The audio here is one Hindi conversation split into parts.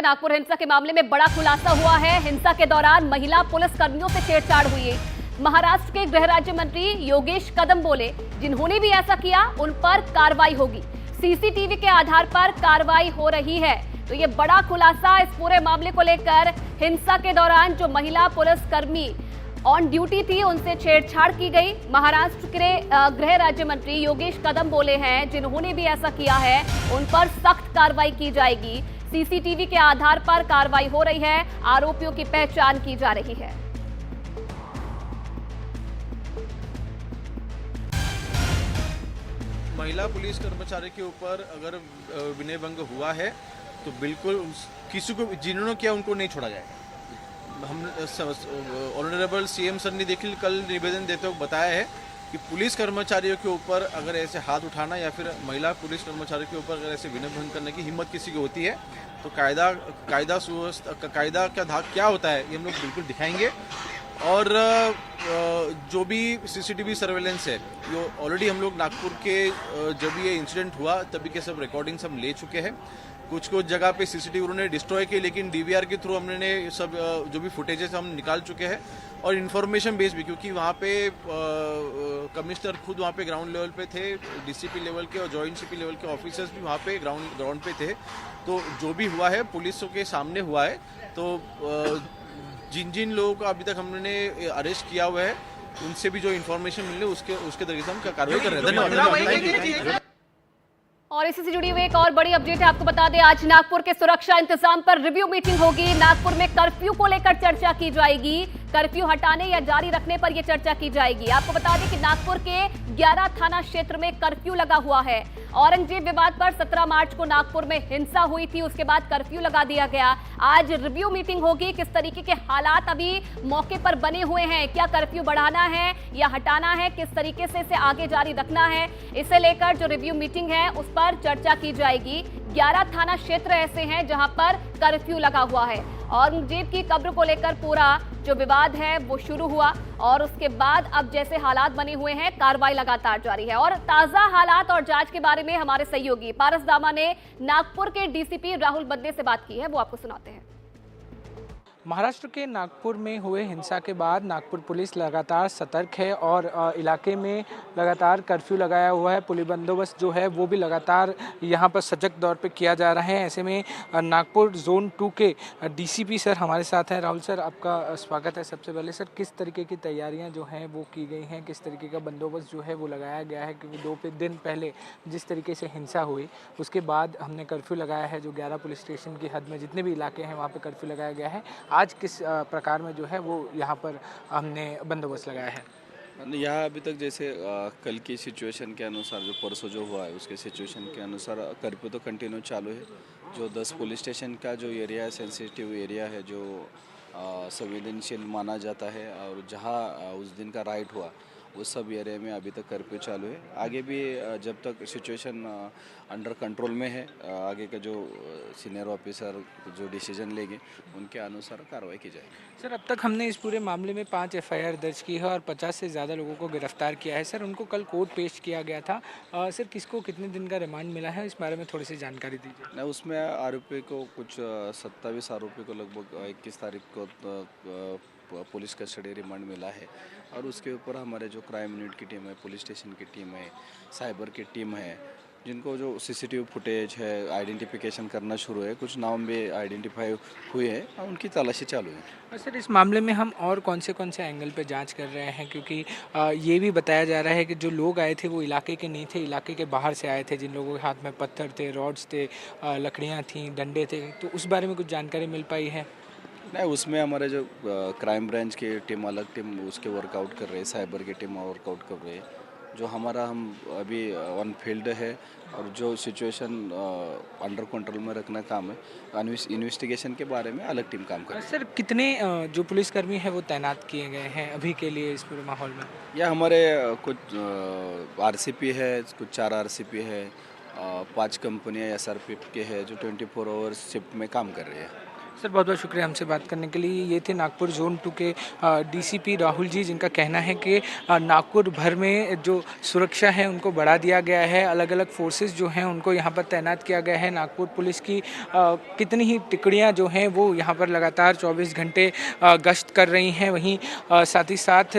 नागपुर हिंसा के मामले में बड़ा खुलासा हुआ है। हिंसा के दौरान महिला पुलिस कर्मियों से छेड़छाड़ हुई है। महाराष्ट्र के गृह राज्य मंत्री योगेश कदम बोले, जिन्होंने भी ऐसा किया उन पर कार्रवाई होगी। सीसीटीवी के आधार पर कार्रवाई हो रही है। तो ये बड़ा खुलासा इस पूरे मामले को लेकर, हिंसा के दौरान जो महिला पुलिस कर्मी ऑन ड्यूटी थी उनसे छेड़छाड़ की गई। महाराष्ट्र के गृह राज्य मंत्री योगेश कदम बोले हैं, जिन्होंने भी ऐसा किया है उन पर सख्त कार्रवाई की जाएगी। सीसीटीवी के आधार पर कार्रवाई हो रही है। आरोपियों की पहचान की जा रही है। महिला पुलिस कर्मचारी के ऊपर अगर विनय भंग हुआ है तो बिल्कुल किसी को जिन्होंने किया उनको नहीं छोड़ा जाएगा। हम ऑनरेबल सीएम सर ने देखिए कल निवेदन देते हुए बताया है कि पुलिस कर्मचारियों के ऊपर अगर ऐसे हाथ उठाना या फिर महिला पुलिस कर्मचारियों के ऊपर अगर ऐसे विनय भंग करने की हिम्मत किसी की होती है तो कायदा का धाक क्या होता है ये हम लोग बिल्कुल दिखाएंगे। और जो भी सीसीटीवी सर्वेलेंस है ये ऑलरेडी हम लोग नागपुर के जब ये इंसिडेंट हुआ तभी के सब रिकॉर्डिंग्स हम ले चुके हैं। कुछ जगह पे सीसीटीवी उन्होंने डिस्ट्रॉय की, लेकिन डीवीआर के थ्रू हमने सब जो भी फुटेजेस हम निकाल चुके हैं और इन्फॉर्मेशन बेस भी, क्योंकि वहाँ पे कमिश्नर खुद वहाँ पे ग्राउंड लेवल पे थे, डीसीपी लेवल के और जॉइंट सीपी लेवल के ऑफिसर्स भी वहाँ पे ग्राउंड पे थे। तो जो भी हुआ है पुलिसों के सामने हुआ है। तो जिन जिन लोगों को अभी तक हमने अरेस्ट किया हुआ है उनसे भी जो इन्फॉर्मेशन मिले उसके तरीके से हम कार्रवाई कर रहे हैं। धन्यवाद। और इसी से जुड़ी हुई एक और बड़ी अपडेट है, आपको बता दें आज नागपुर के सुरक्षा इंतजाम पर रिव्यू मीटिंग होगी। नागपुर में कर्फ्यू को लेकर चर्चा की जाएगी। कर्फ्यू हटाने या जारी रखने पर यह चर्चा की जाएगी। आपको बता दें कि नागपुर के 11 थाना क्षेत्र में कर्फ्यू लगा हुआ है। औरंगजेब विवाद पर 17 मार्च को नागपुर में हिंसा हुई थी, उसके बाद कर्फ्यू लगा दिया गया। आज रिव्यू मीटिंग होगी। किस तरीके के हालात अभी मौके पर बने हुए हैं, क्या कर्फ्यू बढ़ाना है या हटाना है, किस तरीके से इसे आगे जारी रखना है, इसे लेकर जो रिव्यू मीटिंग है उस पर चर्चा की जाएगी। 11 थाना क्षेत्र ऐसे हैं जहां पर कर्फ्यू लगा हुआ है। औरंगजेब की कब्र को लेकर पूरा जो विवाद है वो शुरू हुआ और उसके बाद अब जैसे हालात बने हुए हैं कार्रवाई लगातार जारी है। और ताजा हालात और जांच के बारे में हमारे सहयोगी पारस दामा ने नागपुर के डीसीपी राहुल बद्दे से बात की है, वो आपको सुनाते हैं। महाराष्ट्र के नागपुर में हुए हिंसा के बाद नागपुर पुलिस लगातार सतर्क है और इलाके में लगातार कर्फ्यू लगाया हुआ है। पुलिस बंदोबस्त जो है वो भी लगातार यहाँ पर सजग दौर पे किया जा रहा है। ऐसे में नागपुर जोन 2 के डीसीपी सर हमारे साथ हैं। राहुल सर, आपका स्वागत है। सबसे पहले सर, किस तरीके की तैयारियाँ जो हैं वो की गई हैं, किस तरीके का बंदोबस्त जो है वो लगाया गया है? क्योंकि 2 दिन पहले जिस तरीके से हिंसा हुई उसके बाद हमने कर्फ्यू लगाया है, जो 11 पुलिस स्टेशन की हद में जितने भी इलाके हैं वहाँ पर कर्फ्यू लगाया गया है। आज किस प्रकार में जो है वो यहाँ पर हमने बंदोबस्त लगाया है? यहाँ अभी तक जैसे कल की सिचुएशन के अनुसार जो परसों जो हुआ है उसके सिचुएशन के अनुसार कर्फ्यू तो कंटिन्यू चालू है। जो 10 पुलिस स्टेशन का जो एरिया है, सेंसिटिव एरिया है, जो संवेदनशील माना जाता है और जहाँ उस दिन का राइट हुआ उस सब एरिया में अभी तक कर्फ्यू चालू है। आगे भी जब तक सिचुएशन अंडर कंट्रोल में है, आगे का जो सीनियर ऑफिसर जो डिसीजन लेंगे उनके अनुसार कार्रवाई की जाएगी। सर, अब तक हमने इस पूरे मामले में 5 एफआईआर दर्ज की है और 50 से ज़्यादा लोगों को गिरफ्तार किया है। सर, उनको कल कोर्ट पेश किया गया था। सर, किसको कितने दिन का रिमांड मिला है, इस बारे में थोड़ी सी जानकारी दीजिए। नहीं, उसमें आरोपी को कुछ 27 आरोपी को लगभग 21 तारीख को पुलिस कस्टडी रिमांड मिला है और उसके ऊपर हमारे जो क्राइम यूनिट की टीम है, पुलिस स्टेशन की टीम है, साइबर की टीम है, जिनको जो सीसीटीवी फुटेज है आइडेंटिफिकेशन करना शुरू है। कुछ नाम भी आइडेंटिफाई हुए हैं, उनकी तलाशी चालू है। और सर, इस मामले में हम और कौन से एंगल पे जांच कर रहे हैं? क्योंकि ये भी बताया जा रहा है कि जो लोग आए थे वो इलाके के नहीं थे, इलाके के बाहर से आए थे, जिन लोगों के हाथ में पत्थर थे, रॉड्स थे, लकड़ियाँ थीं, डंडे थे। तो उस बारे में कुछ जानकारी मिल पाई है? नहीं, उसमें हमारे जो क्राइम ब्रांच की टीम अलग टीम उसके वर्कआउट कर रहे हैं, साइबर की टीम वर्कआउट कर रहे हैं। जो हमारा हम अभी ऑन फील्ड है और जो सिचुएशन अंडर कंट्रोल में रखना काम है, इन्वेस्टिगेशन के बारे में अलग टीम काम कर रही है। सर, कितने जो पुलिसकर्मी हैं वो तैनात किए गए हैं अभी के लिए इस पूरे माहौल में? यह हमारे कुछ आरसीपी है, कुछ 4 आरसीपी है, 5 कंपनियां एसआरपी के है जो 24 आवर्स शिफ्ट में काम कर रही है। सर बहुत बहुत शुक्रिया हमसे बात करने के लिए। ये थे नागपुर जोन 2 के डीसीपी राहुल जी, जिनका कहना है कि नागपुर भर में जो सुरक्षा है उनको बढ़ा दिया गया है। अलग अलग फोर्सेस जो हैं उनको यहाँ पर तैनात किया गया है। नागपुर पुलिस की कितनी ही टुकड़ियाँ जो हैं वो यहाँ पर लगातार 24 घंटे गश्त कर रही हैं। वहीं साथ ही साथ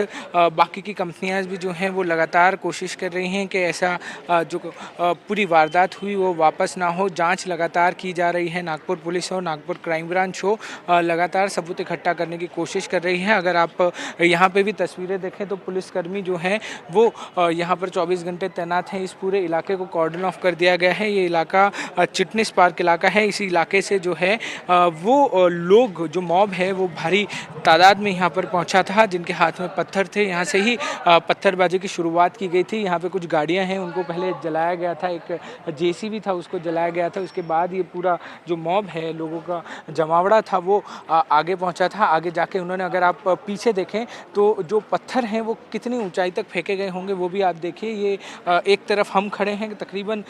बाकी की कंपनियाँ भी जो हैं वो लगातार कोशिश कर रही हैं कि ऐसा जो पूरी वारदात हुई वो वापस ना हो। जाँच लगातार की जा रही है। नागपुर पुलिस और नागपुर क्राइम ब्रांच लगातार सबूत इकट्ठा करने की कोशिश कर रही है। अगर आप यहाँ पे भी तस्वीरें देखें तो पुलिसकर्मी जो हैं वो यहाँ पर 24 घंटे तैनात हैं। इस पूरे इलाके को कॉर्डन ऑफ कर दिया गया है। ये इलाका चिटनिस पार्क इलाका है। इसी इलाके से जो है वो लोग, जो मॉब है वो भारी तादाद में यहाँ पर पहुँचा था, जिनके हाथ में पत्थर थे। यहाँ से ही पत्थरबाजी की शुरुआत की गई थी। यहाँ पे कुछ गाड़ियाँ हैं उनको पहले जलाया गया था, एक जेसीबी था उसको जलाया गया था। उसके बाद ये पूरा जो मॉब है, लोगों का जमावड़ा था, वो आगे पहुंचा था। आगे जाके उन्होंने, अगर आप पीछे देखें तो जो पत्थर हैं वो कितनी ऊंचाई तक फेंके गए होंगे वो भी आप देखिए। ये एक तरफ हम खड़े हैं, तकरीबन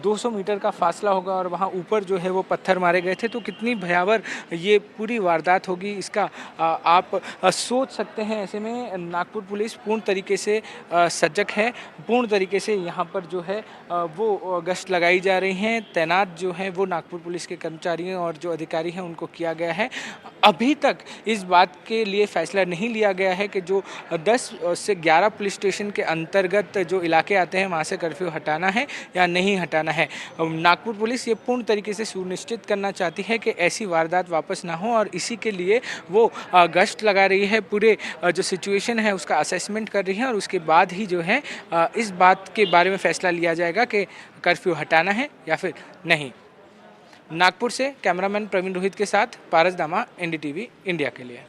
200 मीटर का फासला होगा, और वहाँ ऊपर जो है वो पत्थर मारे गए थे। तो कितनी भयावह ये पूरी वारदात होगी इसका आप सोच सकते हैं। ऐसे में नागपुर पुलिस पूर्ण तरीके से सजग है। पूर्ण तरीके से यहाँ पर जो है वो गश्त लगाई जा रही हैं। तैनात जो है वो नागपुर पुलिस के कर्मचारी और जो अधिकारी हैं उनको किया गया है। अभी तक इस बात के लिए फैसला नहीं लिया गया है कि जो 10 से 11 पुलिस स्टेशन के अंतर्गत जो इलाके आते हैं वहाँ से कर्फ्यू हटाना है या नहीं हटाना है। नागपुर पुलिस ये पूर्ण तरीके से सुनिश्चित करना चाहती है कि ऐसी वारदात वापस ना हो, और इसी के लिए वो गश्त लगा रही है। पूरे जो सिचुएशन है उसका असेसमेंट कर रही है, और उसके बाद ही जो है इस बात के बारे में फैसला लिया जाएगा कि कर्फ्यू हटाना है या फिर नहीं। नागपुर से कैमरामैन प्रवीण रोहित के साथ पारस दामा, एनडीटीवी इंडिया के लिए।